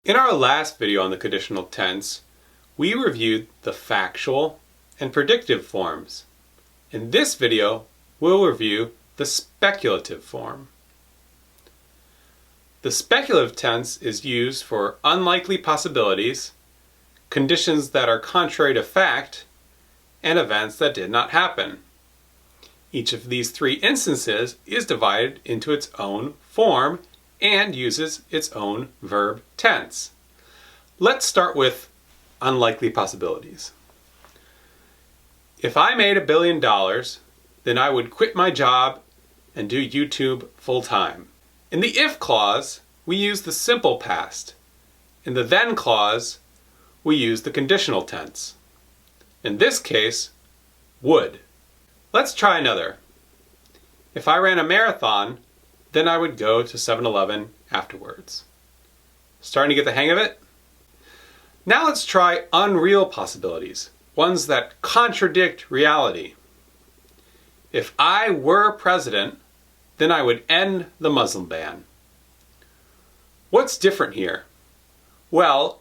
In our last video on the conditional tense, we reviewed the factual and predictive forms. In this video, we'll review the speculative form. The speculative tense is used for unlikely possibilities, conditions that are contrary to fact, and events that did not happen. Each of these three instances is divided into its own form and uses its own verb tense. Let's start with unlikely possibilities. If I made $1 billion, then I would quit my job and do YouTube full time. In the if clause, we use the simple past. In the then clause, we use the conditional tense. In this case, would. Let's try another. If I ran a marathon, then I would go to 7-Eleven afterwards. Starting to get the hang of it? Now let's try unreal possibilities, ones that contradict reality. If I were president, then I would end the Muslim ban. What's different here? Well,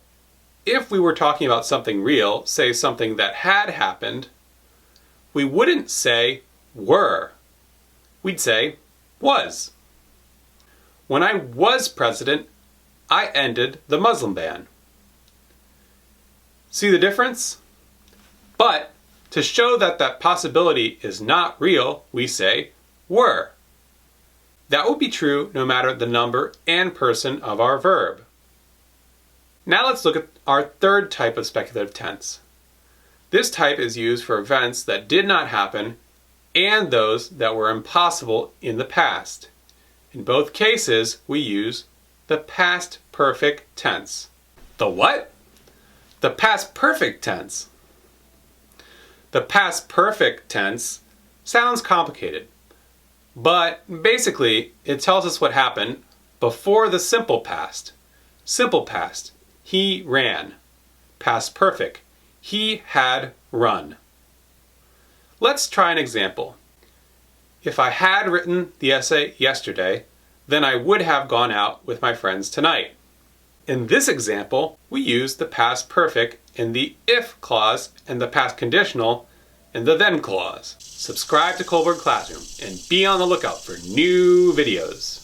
if we were talking about something real, say something that had happened, we wouldn't say were. We'd say was. When I was president, I ended the Muslim ban. See the difference? But to show that that possibility is not real, we say were. That would be true no matter the number and person of our verb. Now let's look at our third type of speculative tense. This type is used for events that did not happen and those that were impossible in the past. In both cases, we use the past perfect tense. The what? The past perfect tense. The past perfect tense sounds complicated, but basically it tells us what happened before the simple past. Simple past, he ran. Past perfect, he had run. Let's try an example. If I had written the essay yesterday, then I would have gone out with my friends tonight. In this example, we use the past perfect in the if clause and the past conditional in the then clause. Subscribe to Colbert Classroom and be on the lookout for new videos.